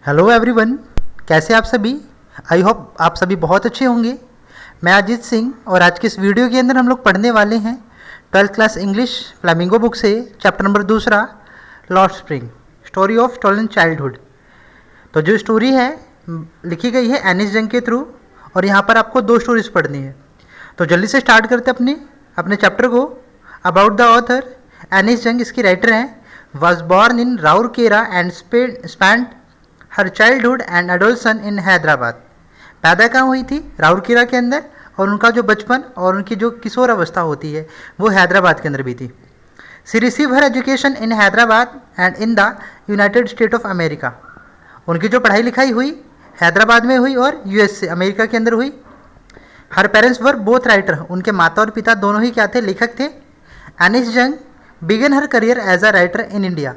Hello everyone, कैसे आप सभी। आई होप आप सभी बहुत अच्छे होंगे। मैं अजीत सिंह और आज के इस वीडियो के अंदर हम लोग पढ़ने वाले हैं 12th class English flamingo book से chapter number 2 lost spring, story of stolen childhood. तो जो स्टोरी है लिखी गई है एनिस जंग के थ्रू और यहाँ पर आपको 2 स्टोरीज पढ़नी है। तो जल्दी से स्टार्ट करते अपने चैप्टर को। अबाउट द ऑथर, एनिस जंग इसकी राइटर हैं, was born in Rourkela and spent her childhood and adolescence in Hyderabad. पैदा कहाँ हुई थी? राउरकेला के अंदर, और उनका जो बचपन और उनकी जो किशोर अवस्था होती है वो हैदराबाद के अंदर भी थी। She receive her education in Hyderabad and in the United State of America. उनकी जो पढ़ाई लिखाई हुई हैदराबाद में हुई और यूएसए अमेरिका के अंदर हुई। हर पेरेंट्स वर बोथ राइटर, उनके माता और पिता दोनों ही क्या थे? लेखक थे। Anees Jung began her career as a writer in India.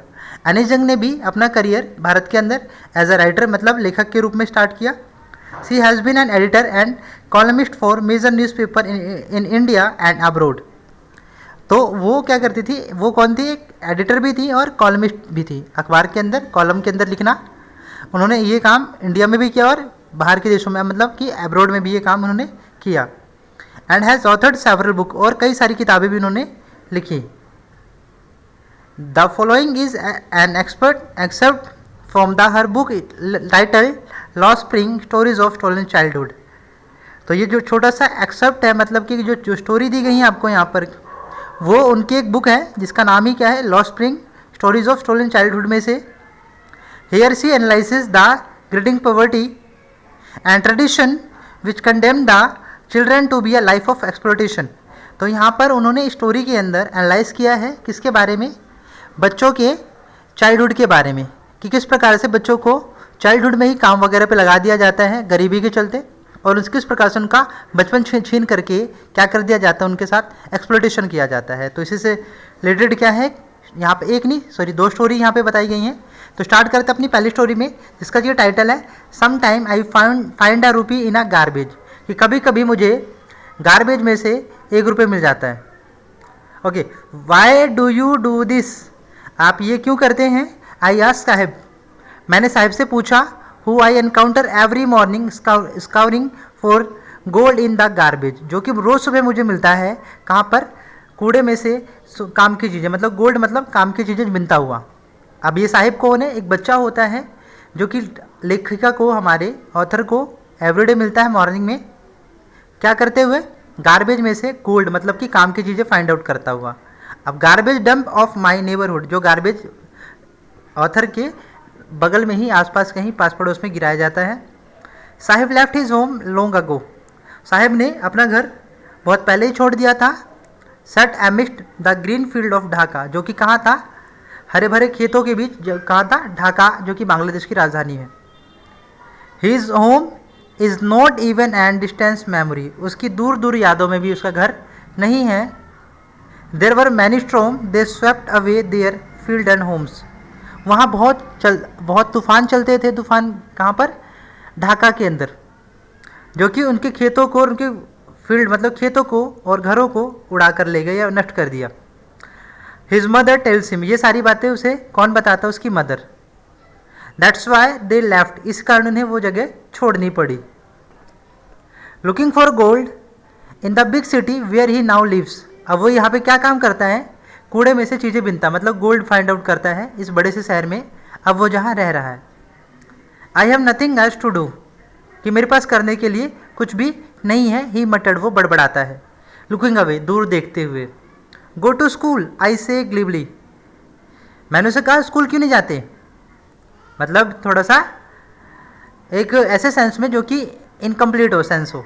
Anees Jung ने भी अपना करियर भारत के अंदर एज अ राइटर मतलब लेखक के रूप में स्टार्ट किया। She has been an editor and columnist for major newspaper in India and abroad. तो वो क्या करती थी? वो कौन थी? एक एडिटर भी थी और कॉलमिस्ट भी थी। अखबार के अंदर कॉलम के अंदर लिखना, उन्होंने ये काम इंडिया में भी किया और बाहर के देशों में मतलब कि अब्रोड में भी ये काम उन्होंने किया। And has authored several book, और कई सारी किताबें भी उन्होंने लिखी। The following is an except from the her book title lost spring, stories of stolen childhood. तो ये जो छोटा सा एक्सेप्ट है मतलब कि जो स्टोरी दी गई है आपको यहाँ पर, वो उनकी एक बुक है जिसका नाम ही क्या है? Lost spring, stories of stolen childhood में से। Here she analysis the grinding poverty and tradition which condemn the children to be a life of exploitation. तो यहाँ पर उन्होंने स्टोरी के अंदर एनालाइज किया है किसके बारे में? बच्चों के चाइल्डहुड के बारे में, कि किस प्रकार से बच्चों को चाइल्डहुड में ही काम वगैरह पे लगा दिया जाता है गरीबी के चलते, और किस प्रकार से उनका बचपन छीन करके क्या कर दिया जाता है, उनके साथ एक्सप्लोटेशन किया जाता है। तो इसी से रिलेटेड क्या है यहाँ पे, एक नहीं सॉरी 2 स्टोरी यहाँ पे बताई गई हैं। तो स्टार्ट करते अपनी पहली स्टोरी में, जिसका ये टाइटल है some time I find a रूपी इन अ गार्बेज। कि कभी कभी मुझे गार्बेज में से 1 रुपये मिल जाता है। Okay, why do you do this? आप ये क्यों करते हैं? आई आस्क्ड साहिब, मैंने साहिब से पूछा। Who I encounter every morning scouring for gold in the garbage, जो कि रोज़ सुबह मुझे मिलता है कहाँ पर? कूड़े में से काम की चीज़ें, मतलब गोल्ड मतलब काम की चीज़ें बिनता हुआ। अब ये साहिब कौन है? एक बच्चा होता है जो कि लेखिका को, हमारे ऑथर को एवरीडे मिलता है मॉर्निंग में, क्या करते हुए? गार्बेज में से गोल्ड मतलब कि काम की चीज़ें फाइंड आउट करता हुआ। अब garbage dump of my neighbourhood, जो गार्बेज ऑथर के बगल में ही आसपास कहीं पास पड़ोस में गिराया जाता है। Saheb left his home long ago, Saheb ने अपना घर बहुत पहले ही छोड़ दिया था। Set amidst the green field of Dhaka, जो कि कहाँ था? हरे भरे खेतों के बीच कहाँ था? ढाका, जो कि बांग्लादेश की राजधानी है। His home is not even and distance memory, उसकी दूर दूर यादों में भी उसका घर नहीं है। There were many storm they swept away their field and homes, वहाँ बहुत तूफान चलते थे। तूफान कहाँ पर? ढाका के अंदर, जो कि उनके खेतों को, उनके फील्ड मतलब खेतों को और घरों को उड़ा कर ले गए या नष्ट कर दिया। हिज मदर टेल्स हिम, ये सारी बातें उसे कौन बताता? उसकी mother. That's why they left, इस कारण उन्हें वो जगह छोड़नी पड़ी। Looking for gold in the big city where he now lives, अब वो यहाँ पे क्या काम करता है? कूड़े में से चीज़ें बिनता, मतलब गोल्ड फाइंड आउट करता है इस बड़े से शहर में, अब वो जहाँ रह रहा है। I have nothing else to do, कि मेरे पास करने के लिए कुछ भी नहीं है। ही मटर्ड, वो बड़बड़ाता है। लुकिंग अवे, दूर देखते हुए। गो टू स्कूल आई से ग्लिबली, मैंने उसे कहा स्कूल क्यों नहीं जाते? मतलब थोड़ा सा एक ऐसे सेंस में जो कि इनकम्प्लीट हो, सेंस हो।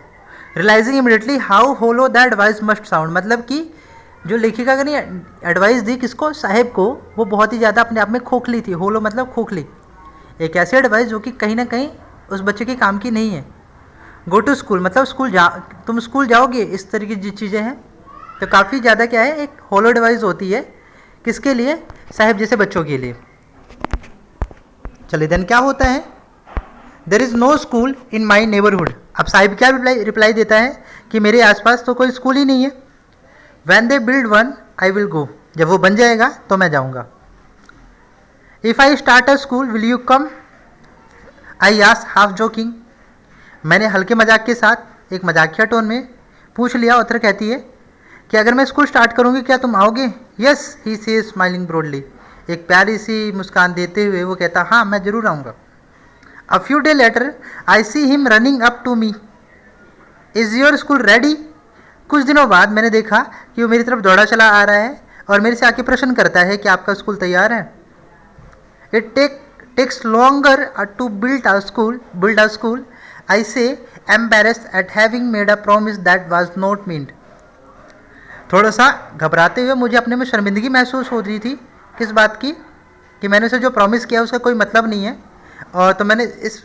Realising immediately how hollow the advice must sound, मतलब कि जो लेखिका ने एडवाइस दी किसको? साहिब को, वो बहुत ही ज़्यादा अपने आप में खोखली थी। होलो मतलब खोखली, एक ऐसी एडवाइस जो कि कहीं ना कहीं उस बच्चे के काम की नहीं है। गो टू स्कूल मतलब तुम स्कूल जाओगे, इस तरीके की चीज़ें हैं। तो काफ़ी ज़्यादा क्या है, एक होलो एडवाइस होती है किसके लिए? साहिब जैसे बच्चों के लिए। चलिए देन क्या होता है? There is no school in my neighbourhood, अब साहिब क्या रिप्लाई देता है कि मेरे आसपास तो कोई स्कूल ही नहीं है। When they build one I will go, जब वो बन जाएगा तो मैं जाऊँगा। If I start a school will you come I asked half joking, मैंने हल्के मजाक के साथ एक मजाकिया टोन में पूछ लिया। ऑथर कहती है कि अगर मैं स्कूल स्टार्ट करूँगी क्या तुम आओगे? यस ही से स्माइलिंग ब्रॉडली, एक प्यारी सी मुस्कान देते हुए वो कहता हाँ मैं ज़रूर आऊँगा। A few day later I see him running up to me, is your school ready? कुछ दिनों बाद मैंने देखा कि वो मेरी तरफ दौड़ा चला आ रहा है और मेरे से आके प्रश्न करता है कि आपका स्कूल तैयार है। It takes longer to build a school, I say embarrassed at having made a promise that was not meant. थोड़ा सा घबराते हुए मुझे अपने में शर्मिंदगी महसूस हो रही थी किस बात की कि मैंने उसे जो प्रॉमिस किया उसका कोई मतलब नहीं है। और तो मैंने इस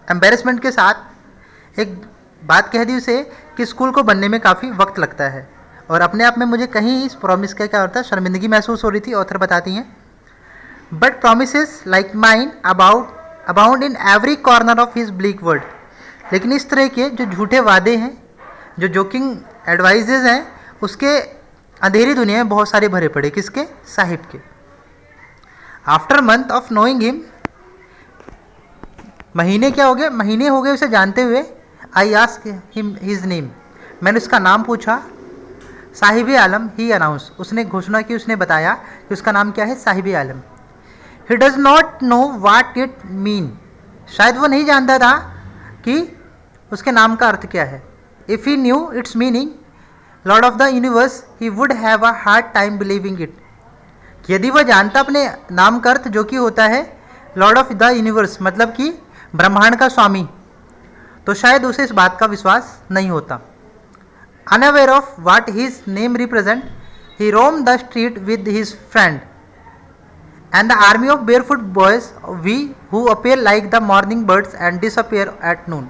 एम्बेरसमेंट के साथ एक बात कह दी उसे कि स्कूल को बनने में काफ़ी वक्त लगता है, और अपने आप में मुझे कहीं इस प्रॉमिस का क्या होता है शर्मिंदगी महसूस हो रही थी। ऑथर बताती हैं but promises like mine abound in every corner of his bleak world, लेकिन इस तरह के जो झूठे वादे हैं, जो जोकिंग एडवाइजेज हैं, उसके अंधेरी दुनिया में बहुत सारे भरे पड़े। किसके? साहिब के। After month of knowing him, महीने क्या हो गए? महीने हो गए उसे जानते हुए। I ask him his name, मैंने उसका नाम पूछा। साहिब आलम ही अनाउंस, उसने घोषणा की, उसने बताया कि उसका नाम क्या है? Saheb Alam. He does not know what it mean, शायद वो नहीं जानता था कि उसके नाम का अर्थ क्या है। If he new it's meaning Lord of the universe he would have a hard time believing it, यदि वह जानता अपने नाम का अर्थ जो कि होता है लॉर्ड ऑफ द यूनिवर्स, मतलब कि ब्रह्मांड का स्वामी, तो शायद उसे इस बात का विश्वास नहीं होता। Unaware of what his name represent, he Rome the street with his friend and the army of barefoot boys we who appear like the morning birds and disappear at noon।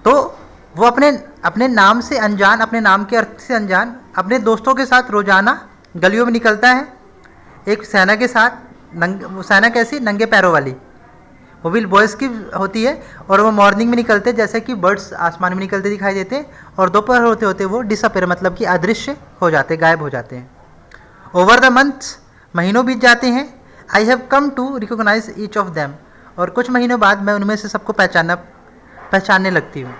तो वो अपने नाम से अनजान, अपने नाम के अर्थ से अनजान, अपने दोस्तों के साथ रोजाना गलियों में निकलता है एक सेना के साथ। सेना कैसी? नंगे पैरों वाली, वो भी बॉयज़ की होती है, और वो मॉर्निंग में निकलते जैसे कि बर्ड्स आसमान में निकलते दिखाई देते, और दोपहर होते होते वो डिसअपेयर मतलब कि अदृश्य हो जाते, गायब हो जाते हैं। ओवर द मंथ्स, महीनों बीत जाते हैं। I have come to recognise each of them, और कुछ महीनों बाद मैं उनमें से सबको पहचानने लगती हूँ।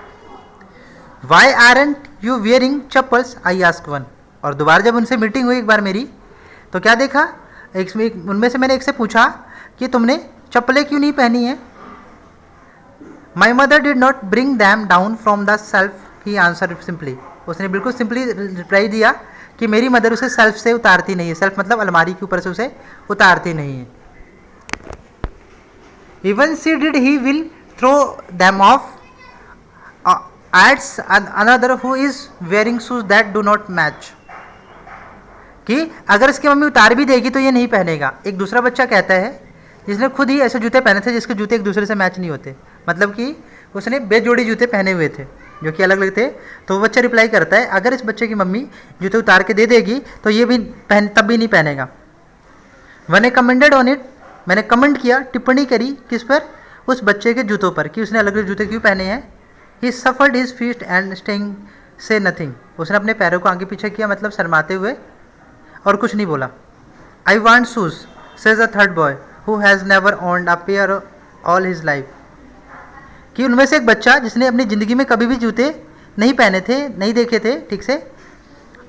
Why aren't you wearing chappals? I ask one, और दोबारा जब उनसे मीटिंग हुई एक बार मेरी, तो क्या देखा, उनमें से मैंने एक से पूछा कि तुमने चप्पलें क्यों नहीं पहनी हैं? My mother did not bring them down from the self, he answer simply, उसने बिल्कुल सिंपली रिप्लाई दिया कि मेरी मदर उसे सेल्फ से उतारती नहीं है। सेल्फ मतलब अलमारी के ऊपर से उसे उतारती नहीं है। Even she did he will throw them off ads another who is wearing shoes that do not match, कि अगर इसकी मम्मी उतार भी देगी तो ये नहीं पहनेगा। एक दूसरा बच्चा कहता है जिसने खुद ही ऐसे जूते पहने थे जिसके जूते एक दूसरे से मैच नहीं होते, मतलब कि उसने बेजोड़ी जूते पहने हुए थे जो कि अलग अलग थे। तो वो बच्चा रिप्लाई करता है अगर इस बच्चे की मम्मी जूते उतार के दे देगी तो ये भी तब भी नहीं पहनेगा। मैंने कमेंटेड ऑन इट, मैंने कमेंट किया, टिप्पणी करी, किस पर? उस बच्चे के जूतों पर, कि उसने अलग अलग जूते क्यों पहने हैं। ही suffered his feet and staying से नथिंग, उसने अपने पैरों को आगे पीछे किया, मतलब शर्माते हुए, और कुछ नहीं बोला। I want shoes says a third boy who has never owned a pair all his life, कि उनमें से एक बच्चा जिसने अपनी ज़िंदगी में कभी भी जूते नहीं पहने थे, नहीं देखे थे ठीक से,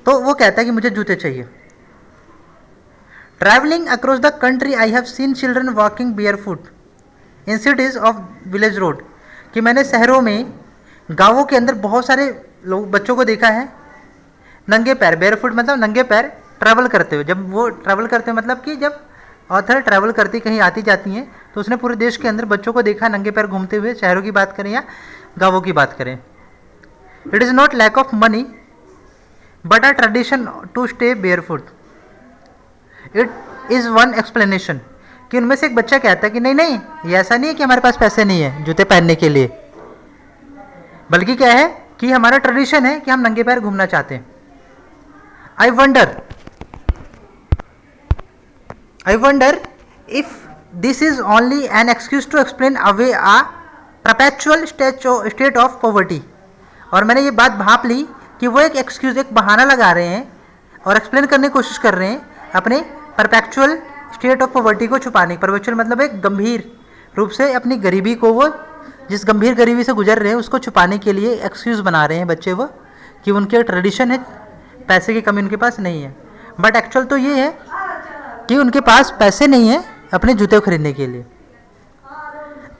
तो वो कहता है कि मुझे जूते चाहिए। Travelling across the country I have seen children walking bear foot in cities of village road, कि मैंने शहरों में, गाँवों के अंदर बहुत सारे लोग बच्चों को देखा है नंगे पैर, बेयर फुट मतलब नंगे पैर ट्रैवल करते हुए। जब वो ट्रैवल करते हैं मतलब कि जब ऑथर ट्रैवल करती कहीं आती जाती हैं, तो उसने पूरे देश के अंदर बच्चों को देखा नंगे पैर घूमते हुए, शहरों की बात करें या गाँवों की बात करें। It is not lack of money but a tradition to stay bare foot, it is one explanation, कि उनमें से एक बच्चा कहता है कि नहीं नहीं, ये ऐसा नहीं है कि हमारे पास पैसे नहीं है जूते पहनने के लिए, बल्कि क्या है कि हमारा ट्रेडिशन है कि हम नंगे पैर घूमना चाहते हैं। I wonder if this is only an excuse to explain away a perpetual state of poverty, और मैंने ये बात भाप ली कि वो एक एक्सक्यूज, एक बहाना लगा रहे हैं और एक्सप्लेन करने की कोशिश कर रहे हैं अपने परपेचुअल स्टेट ऑफ पॉवर्टी को छुपाने। परपेचुअल मतलब एक गंभीर, रूप से अपनी गरीबी को, वो जिस गंभीर गरीबी से गुजर रहे हैं उसको छुपाने के लिए एक्सक्यूज़ बना रहे हैं बच्चे वो, कि उनके ट्रेडिशन है, पैसे की कमी उनके पास नहीं है। बट एक्चुअल तो ये है कि उनके पास पैसे नहीं है अपने जूते खरीदने के लिए।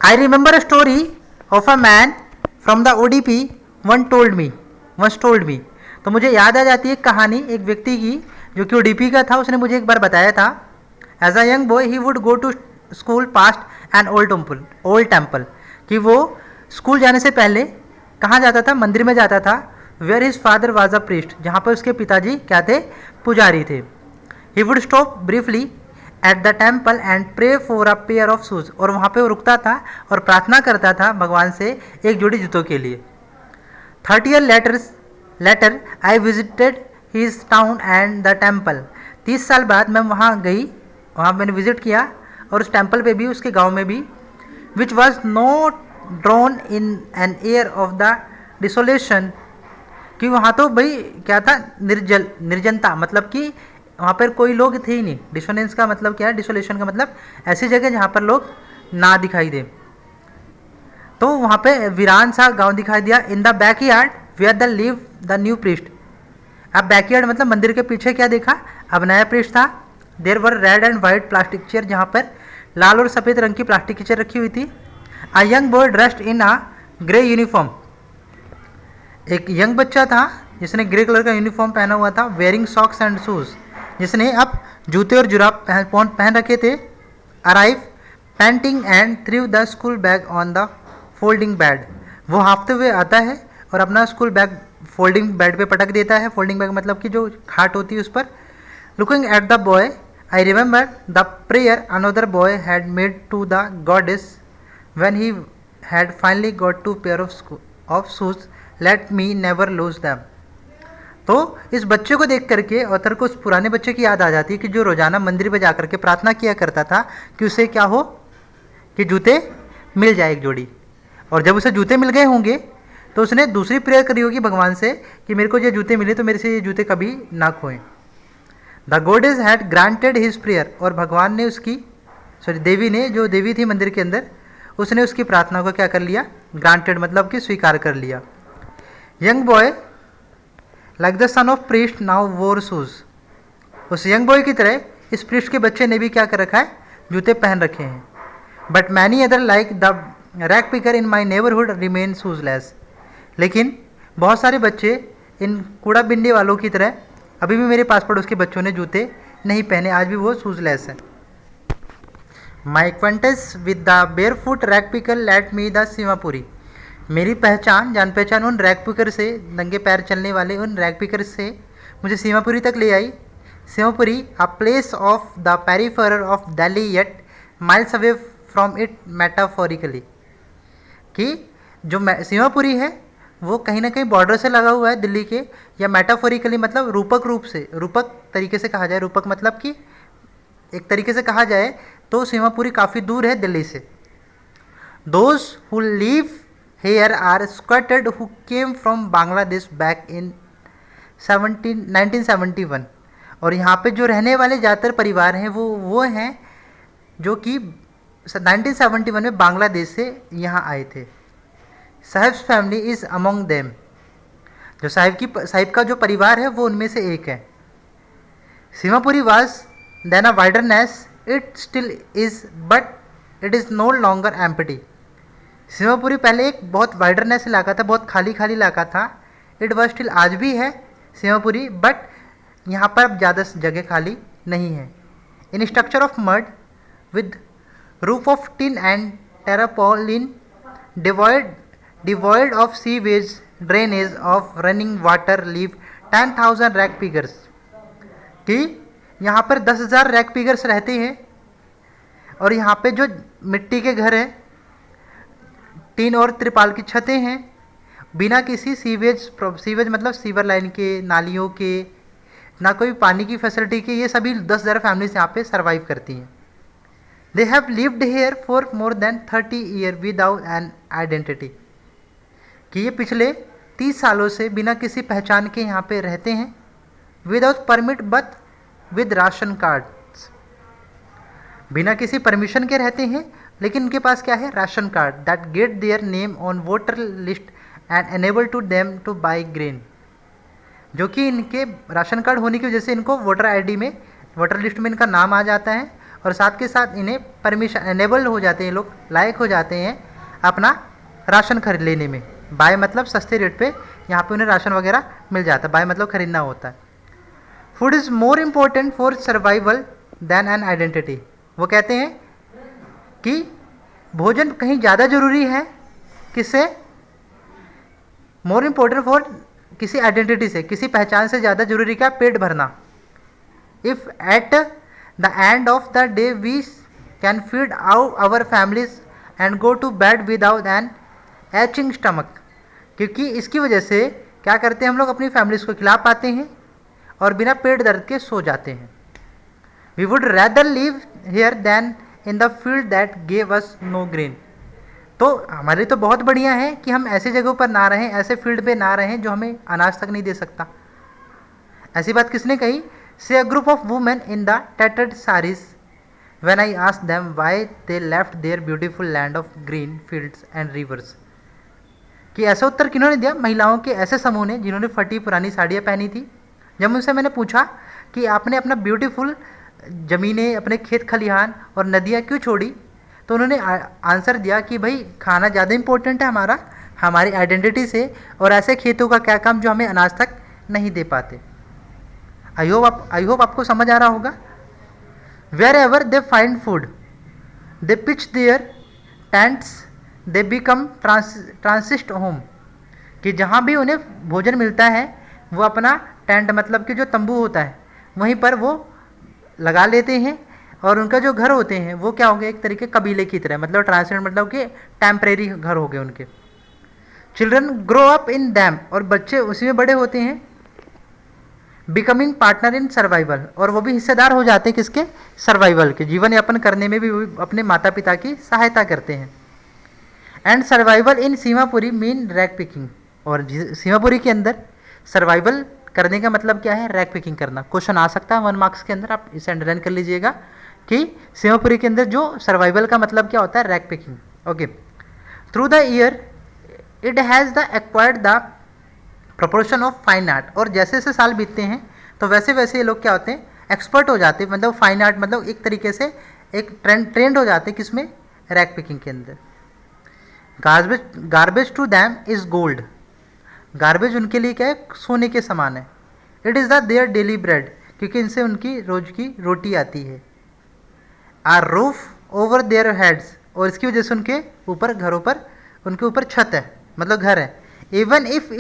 I remember a story of a man from the Udipi once told me. तो मुझे याद आ जाती है कहानी एक व्यक्ति की जो कि ओडीपी का था, उसने मुझे एक बार बताया था। As a young boy he would go to school past an old temple, कि वो स्कूल जाने से पहले कहाँ जाता था, मंदिर में जाता था। Where his father was a priest, जहाँ पर उसके पिताजी क्या थे, पुजारी थे। He would stop briefly at the temple and pray for a pair of shoes, और वहाँ पे वो रुकता था और प्रार्थना करता था भगवान से एक जोड़ी जूतों के लिए। 30 years later I visited his town and the temple. 30 साल बाद मैं वहाँ गई, वहाँ मैंने विजिट किया और उस टेम्पल पे भी, उसके गांव में भी। Which was not drawn in an air of the desolation, कि वहाँ तो भाई क्या था, निर्जनता, मतलब कि वहाँ पर कोई लोग थे ही नहीं। डिसोनेंस का मतलब क्या है, डिसोलेशन का मतलब ऐसी जगह जहाँ पर लोग ना दिखाई दे। तो वहाँ पे वीरान सा गांव दिखाई दिया। In the backyard where the live the new priest. अब बैकयार्ड मतलब मंदिर के पीछे क्या देखा, अब नया प्रीस्ट था। There were red and white plastic chair, जहाँ पर लाल और सफ़ेद रंग की प्लास्टिक की चेयर रखी हुई थी। अ young boy dressed in a grey uniform, एक यंग बच्चा था जिसने ग्रे कलर का यूनिफॉर्म पहना हुआ था। वेयरिंग सॉक्स एंड शूज़, जिसने अब जूते और जुराब पहन रखे थे। Arrive painting and through the school bag on the folding bed, वो हाँफते हुए आता है और अपना स्कूल बैग फोल्डिंग बेड पे पटक देता है। फोल्डिंग बैग मतलब कि जो खाट होती है उस पर। Looking at the boy I remember the prayer another boy had made to the goddess when he had finally got to pair of shoes, let me never lose them. तो इस बच्चे को देख करके ऑथर को उस पुराने बच्चे की याद आ जाती है कि जो रोजाना मंदिर में जाकर के प्रार्थना किया करता था कि उसे क्या हो, कि जूते मिल जाए एक जोड़ी। और जब उसे जूते मिल गए होंगे तो उसने दूसरी प्रेयर करी होगी भगवान से कि मेरे को ये जूते मिले तो मेरे से ये जूते कभी ना खोएं। The goddess had granted his prayer, और भगवान ने उसकी, देवी ने, जो देवी थी मंदिर के अंदर, उसने उसकी प्रार्थना को क्या कर लिया, ग्रांटेड मतलब कि स्वीकार कर लिया। Young boy like the son of priest now वोर शूज, उस यंग बॉय की तरह इस प्रीस्ट के बच्चे ने भी क्या कर रखा है, जूते पहन रखे हैं। But many other like the rag picker in my neighbourhood remain shoeless, लेकिन बहुत सारे बच्चे इन कूड़ा बिंडे वालों की तरह अभी भी मेरे पास पड़ोस के बच्चों ने जूते नहीं पहने, आज भी वो शूजलेस है। My acquaintance with the bare foot rag picker led me the Seemapuri, मेरी पहचान, जान पहचान उन रैक पिकर से, नंगे पैर चलने वाले उन रैक पिकर से मुझे सीमापुरी तक ले आई। Seemapuri a place of the peripheral of Delhi yet miles away from it metaphorically, कि जो सीमापुरी है वो कहीं ना कहीं बॉर्डर से लगा हुआ है दिल्ली के, या मेटाफोरिकली मतलब रूपक रूप से, रूपक तरीके से कहा जाए, रूपक मतलब कि एक तरीके से कहा जाए तो सीमापुरी काफ़ी दूर है दिल्ली से। Those who live here are squatted who came from Bangladesh back in 1971, और यहाँ पे जो रहने वाले ज़्यादातर परिवार हैं वो हैं जो कि 1971 में बांग्लादेश से यहाँ आए थे। Sahibs family is among them, जो साहिब का जो परिवार है वो उनमें से एक है। Seemapuri was then a wilderness, it still is but it is no longer empty, Seemapuri पहले एक बहुत वाइल्डरनेस इलाका था, बहुत खाली खाली इलाका था। इट वाज स्टिल, आज भी है सीमापुरी, बट यहाँ पर अब ज़्यादा जगह खाली नहीं है। In structure of mud with roof of tin and tarpaulin, devoid of sewage, drainage of running water, live 10,000 rag pickers, कि यहाँ पर 10,000 रैक पिगर्स रहते हैं। और यहाँ पे जो मिट्टी के घर हैं, टीन और त्रिपाल की छतें हैं, बिना किसी सीवेज मतलब सीवर लाइन के, नालियों के, ना कोई पानी की फैसिलिटी के, ये सभी 10,000 फैमिलीज यहाँ पे सर्वाइव करती हैं। They have lived here for more than 30 year without an identity, कि ये पिछले 30 सालों से बिना किसी पहचान के यहाँ पे रहते हैं। Without permit but with ration cards, बिना किसी परमिशन के रहते हैं लेकिन उनके पास क्या है, ration card that get their name on voter list and enable to them to buy grain, जो कि इनके राशन कार्ड होने की वजह से इनको वोटर आईडी में, वोटर लिस्ट में इनका नाम आ जाता है और साथ के साथ इन्हें परमिशन एनेबल हो जाते हैं, लोग लायक हो जाते हैं अपना राशन खरीद लेने में। बाय मतलब सस्ते रेट पे यहाँ पे उन्हें राशन वगैरह मिल जाता है, बाय मतलब खरीदना होता है। Food is more important for survival than an identity, वो कहते हैं कि भोजन कहीं ज़्यादा जरूरी है, किससे, मोर इम्पोर्टेंट फॉर किसी आइडेंटिटी से, किसी पहचान से ज़्यादा जरूरी क्या, पेट भरना। If at the end of the day we can feed out our families and go to bed without an aching stomach, क्योंकि इसकी वजह से क्या करते हैं हम लोग, अपनी फैमिलीज को खिला पाते हैं और बिना पेट दर्द के सो जाते हैं। We would rather live here than in the field that gave us no grain, तो हमारे तो बहुत बढ़िया है कि हम ऐसी जगहों पर ना रहें, ऐसे फील्ड पे ना रहें जो हमें अनाज तक नहीं दे सकता। ऐसी बात किसने कही, से a group of women in the tattered saris when I asked them why they left their beautiful land of green fields and rivers, कि ऐसा उत्तर किन्होंने दिया, महिलाओं के ऐसे समूह ने जिन्होंने फटी पुरानी साड़ियाँ पहनी थी। जब उनसे मैंने पूछा कि आपने अपना ब्यूटीफुल ज़मीनें, अपने खेत खलिहान और नदियाँ क्यों छोड़ी, तो उन्होंने आंसर दिया कि भाई खाना ज़्यादा इम्पोर्टेंट है हमारा, हमारी आइडेंटिटी से, और ऐसे खेतों का क्या काम जो हमें अनाज तक नहीं दे पाते। आई होप आपको समझ आ रहा होगा। Wherever they find food they pitch their tents they become transit home, कि जहाँ भी उन्हें भोजन मिलता है वो अपना टेंट मतलब कि जो तंबू होता है वहीं पर वो लगा लेते हैं, और उनका जो घर होते हैं वो क्या हो गए, एक तरीके कबीले की तरह, मतलब ट्रांसलेट मतलब कि टेम्परेरी घर हो गए उनके। Children grow up in them, और बच्चे उसी में बड़े होते हैं। बिकमिंग पार्टनर इन सर्वाइवल, और वो भी हिस्सेदार हो जाते हैं किसके, सर्वाइवल के, जीवन यापन करने में भी वो अपने माता पिता की सहायता करते हैं। And survival in Seemapuri mean rag picking, और सीमापुरी के अंदर सर्वाइवल करने का मतलब क्या है, रैग पिकिंग करना। क्वेश्चन आ सकता है 1 मार्क्स के अंदर, आप इसे अंडरलाइन कर लीजिएगा कि सीमापुरी के अंदर जो सर्वाइवल का मतलब क्या होता है, rag picking. Okay, through the year it has the acquired the proportion of fine art, और जैसे जैसे साल बीतते हैं तो वैसे वैसे ये लोग क्या होते हैं, एक्सपर्ट हो जाते हैं, मतलब फाइन आर्ट मतलब एक तरीके से एक ट्रेंड हो जाते हैं किसमें, रैग पिकिंग के अंदर। Garbage to them is gold, garbage उनके लिए क्या है, सोने के समान है। It is the their daily bread, क्योंकि इनसे उनकी रोज की रोटी आती है। A roof over their heads, और इसकी वजह से उनके ऊपर घरों पर, उनके ऊपर छत है मतलब घर है। Even if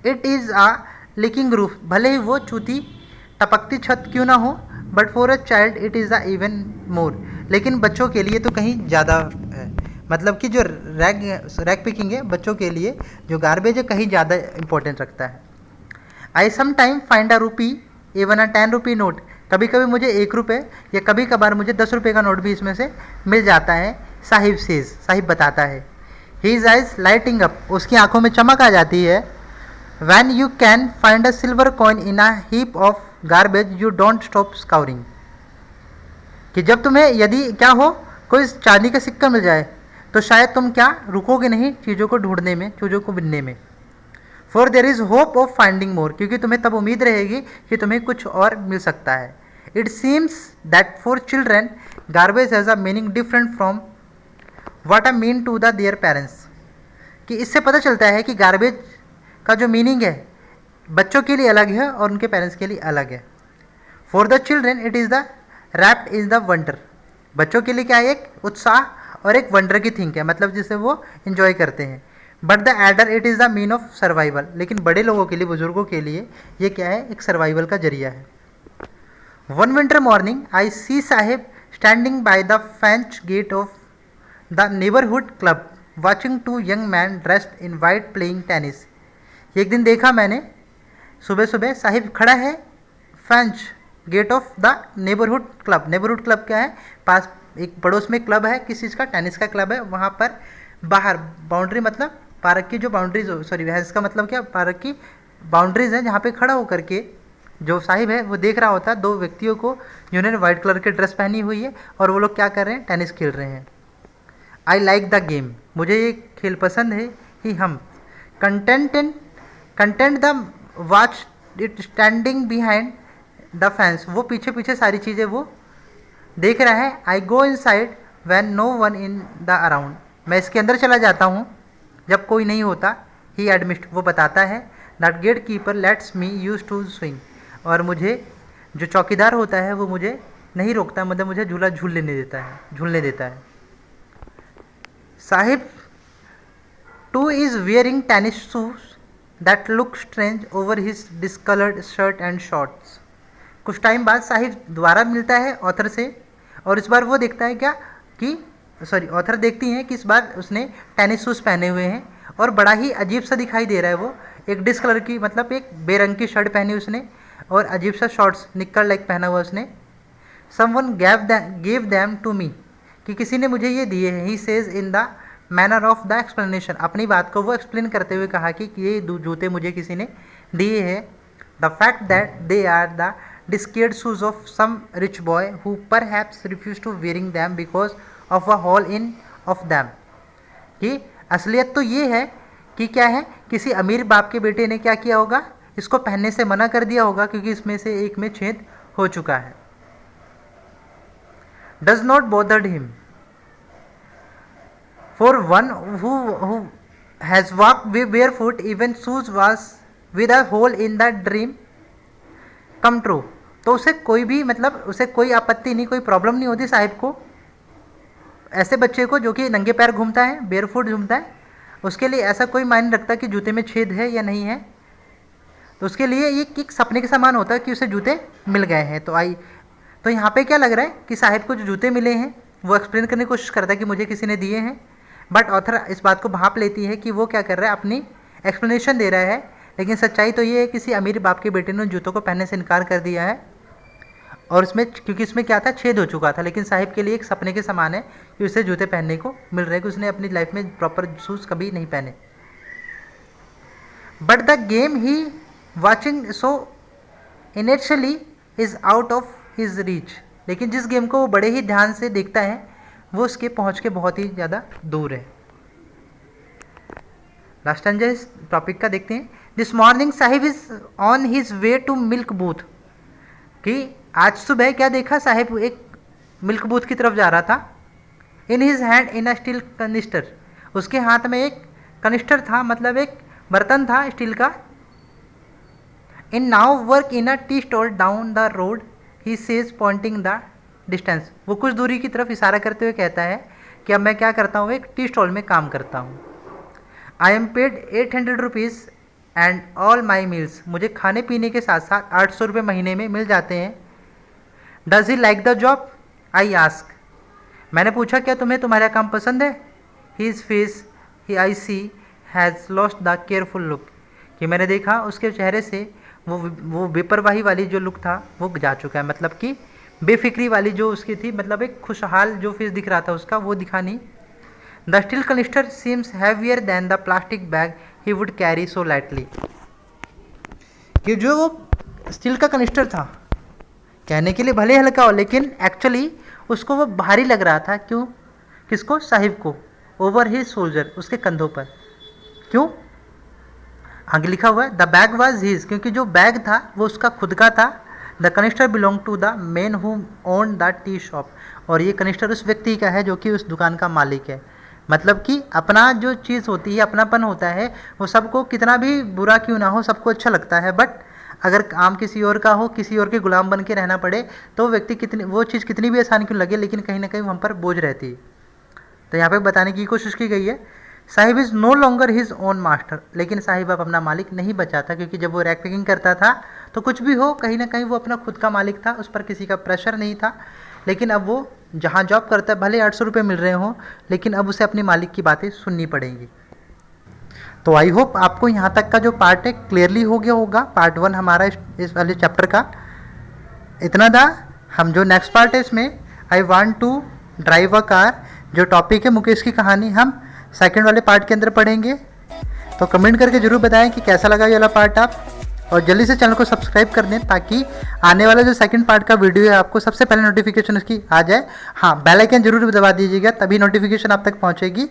it is a leaking roof, भले ही वो चूती टपकती छत क्यों ना हो, but for a child it is a even more, लेकिन बच्चों के लिए तो कहीं ज़्यादा है, मतलब कि जो रैग पिकिंग है बच्चों के लिए, जो गार्बेज है कहीं ज़्यादा इंपॉर्टेंट रखता है। आई सम टाइम फाइंड अ रूपी इवन अ 10 रुपी नोट, कभी कभी मुझे 1 रुपये या कभी कभार मुझे 10 रुपये का नोट भी इसमें से मिल जाता है। साहिब सेज, साहिब बताता है। हीज आइज लाइटिंग अप, उसकी आंखों में चमक आ जाती है। When you can find a silver coin in a heap of garbage you don't stop scouring, कि जब तुम्हें यदि क्या हो, कोई चांदी का सिक्का मिल जाए तो शायद तुम क्या रुकोगे नहीं चीज़ों को ढूंढने में, चीज़ों को बिनने में। For there is hope of finding more, क्योंकि तुम्हें तब उम्मीद रहेगी कि तुम्हें कुछ और मिल सकता है। It seems that for children garbage has a meaning different from what a mean to the their parents, कि इससे पता चलता है कि गार्बेज का जो मीनिंग है बच्चों के लिए अलग है और उनके पेरेंट्स के लिए अलग है। For the children it is the wrapped is the wonder, बच्चों के लिए क्या है, एक उत्साह और एक वंडर की थिंक है, मतलब जिसे वो इन्जॉय करते हैं। But the adder it is the mean of survival, लेकिन बड़े लोगों के लिए, बुजुर्गों के लिए ये क्या है, एक सर्वाइवल का जरिया है। One winter morning I see Saheb standing by the fenced gate of the neighbourhood club watching 2 young man dressed in white playing tennis. एक दिन देखा मैंने सुबह सुबह साहिब खड़ा है fenced gate of the neighbourhood club. Neighbourhood club क्या है, पास एक पड़ोस में क्लब है, किस चीज़ का, टेनिस का क्लब है। वहाँ पर बाहर बाउंड्री मतलब पार्क की जो बाउंड्रीज, सॉरी हैज़ का मतलब क्या, पार्क की बाउंड्रीज है, जहाँ पे खड़ा होकर के जो साहिब है वो देख रहा होता है 2 व्यक्तियों को जिन्होंने वाइट कलर की ड्रेस पहनी हुई है और वो लोग क्या कर रहे हैं, टेनिस खेल रहे हैं। आई लाइक द गेम, मुझे ये खेल पसंद है। He hum content the watch it standing behind the fence, वो पीछे पीछे सारी चीज़ें वो देख रहा है। I go inside when no one in the around, मैं इसके अंदर चला जाता हूँ जब कोई नहीं होता। ही एडमिट, वो बताता है। That gatekeeper lets me use to swing, और मुझे जो चौकीदार होता है वो मुझे नहीं रोकता, मतलब मुझे झूला झूलने देता है। Sahib two is wearing tennis shoes that look strange over his discoloured shirt and shorts. कुछ टाइम बाद साहिब दोबारा मिलता है ऑथर से, और इस बार वो देखता है क्या कि ऑथर देखती हैं कि इस बार उसने टेनिस शूज़ पहने हुए हैं और बड़ा ही अजीब सा दिखाई दे रहा है। वो एक डिस्कलर की, मतलब एक बेरंग की शर्ट पहनी उसने और अजीब सा शॉर्ट्स निक्कर लाइक पहना हुआ उसने। Someone gave them to me, कि किसी ने मुझे ये दिए हैं। He says in the manner of the explanation, अपनी बात को वो एक्सप्लेन करते हुए कहा कि ये जूते मुझे किसी ने दिए हैं। The fact that they are the discarded shoes of some rich boy who perhaps refused to wearing them because of a hole in of them, कि असलियत तो ये है कि क्या है, किसी अमीर बाप के बेटे ने क्या किया होगा, इसको पहनने से मना कर दिया होगा क्योंकि इसमें से एक में छेद हो चुका है। does not bothered him for one who has walked barefoot, even shoes was with a hole in the dream come true, तो उसे कोई भी, मतलब उसे कोई आपत्ति नहीं, कोई प्रॉब्लम नहीं होती साहिब को, ऐसे बच्चे को जो कि नंगे पैर घूमता है, बेयरफुट घूमता है, उसके लिए ऐसा कोई मायने रखता कि जूते में छेद है या नहीं है। तो उसके लिए ये एक सपने के समान होता है कि उसे जूते मिल गए हैं। तो यहाँ पे क्या लग रहा है कि साहिब को जो जूते मिले हैं वो एक्सप्लेन करने की कोशिश करता है कि मुझे किसी ने दिए हैं, बट ऑथर इस बात को भांप लेती है कि वो क्या कर रहा है, अपनी एक्सप्लेनेशन दे रहा है। लेकिन सच्चाई तो ये है किसी अमीर बाप के बेटे ने जूतों को पहनने से इनकार कर दिया है, और इसमें क्योंकि इसमें क्या था, छेद हो चुका था। लेकिन साहिब के लिए एक सपने के समान है कि उसे जूते पहनने को मिल रहे हैं, कि उसने अपनी लाइफ में प्रॉपर शूज़ कभी नहीं पहने। But the game he watching so initially is out of his reach, लेकिन जिस गेम को वो बड़े ही ध्यान से देखता है वो उसके पहुँच के बहुत ही ज़्यादा दूर है। लास्ट स्टैंजा इस टॉपिक का देखते हैं। This morning Saheb is on his way to milk booth, कि आज सुबह क्या देखा, साहिब एक मिल्क बूथ की तरफ जा रहा था। In his hand in a steel canister, उसके हाथ में एक कनिस्टर था, मतलब एक बर्तन था स्टील का। In now work in a tea stall down the road, he says Poynting the distance, वो कुछ दूरी की तरफ इशारा करते हुए कहता है कि अब मैं क्या करता हूँ, एक टी स्टॉल में काम करता हूँ। I am paid 800 rupees and all my meals, मुझे खाने पीने के साथ साथ 800 रुपये महीने में मिल जाते हैं। Does he like the job, I ask, मैंने पूछा क्या तुम्हें तुम्हारा काम पसंद है। His face he I see has lost the careful look, कि मैंने देखा उसके चेहरे से वो बेपरवाही वाली जो लुक था वो जा चुका है, मतलब कि बेफिक्री वाली जो उसकी थी, मतलब एक खुशहाल जो फेस दिख रहा था उसका वो दिखा नहीं। The steel canister seems heavier than the plastic bag he would carry so lightly, कि जो वो स्टील का कनिस्टर था कहने के लिए भले हल्का हो, लेकिन एक्चुअली उसको वो भारी लग रहा था। क्यों, किसको, साहिब को। ओवर हिज शोल्डर, उसके कंधों पर। क्यों, आगे लिखा हुआ है द बैग वाज हिज, क्योंकि जो बैग था वो उसका खुद का था। The canister belong to the man who own the tea shop, और ये कनिस्टर उस व्यक्ति का है जो कि उस दुकान का मालिक है। मतलब कि अपना जो चीज़ होती है, अपनापन होता है, वो सबको कितना भी बुरा क्यों ना हो सबको अच्छा लगता है, बट अगर काम किसी और का हो, किसी और के गुलाम बन के रहना पड़े, तो व्यक्ति कितनी, वो चीज़ कितनी भी आसान क्यों लगे, लेकिन कहीं ना कहीं हम पर बोझ रहती है। तो यहाँ पे बताने की कोशिश की गई है Saheb is no longer his own master, लेकिन साहिब अब अपना मालिक नहीं बचा था, क्योंकि जब वो रैक पैकिंग करता था तो कुछ भी हो कहीं ना कहीं वो अपना खुद का मालिक था, उस पर किसी का प्रेशर नहीं था। लेकिन अब वो जहाँ जॉब करता है, भले 800 रुपये मिल रहे हों, लेकिन अब उसे अपने मालिक की बातें सुननी पड़ेंगी। तो आई होप आपको यहाँ तक का जो पार्ट है क्लियरली हो गया होगा, पार्ट 1 हमारा इस वाले चैप्टर का इतना था। हम जो नेक्स्ट पार्ट है इसमें I want to drive a car, जो टॉपिक है मुकेश की कहानी, हम सेकंड वाले पार्ट के अंदर पढ़ेंगे। तो कमेंट करके ज़रूर बताएं कि कैसा लगा ये वाला पार्ट आप, और जल्दी से चैनल को सब्सक्राइब कर दें ताकि आने वाला जो सेकंड पार्ट का वीडियो है आपको सबसे पहले नोटिफिकेशन उसकी आ जाए। हाँ, बेल आइकन जरूर दबा दीजिएगा, तभी नोटिफिकेशन आप तक पहुँचेगी।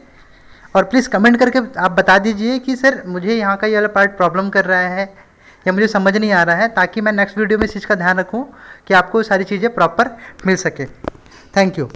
और प्लीज़ कमेंट करके आप बता दीजिए कि सर मुझे यहाँ का ये वाला पार्ट प्रॉब्लम कर रहा है या मुझे समझ नहीं आ रहा है, ताकि मैं नेक्स्ट वीडियो में इस चीज़ का ध्यान रखूँ कि आपको सारी चीज़ें प्रॉपर मिल सके। Thank you.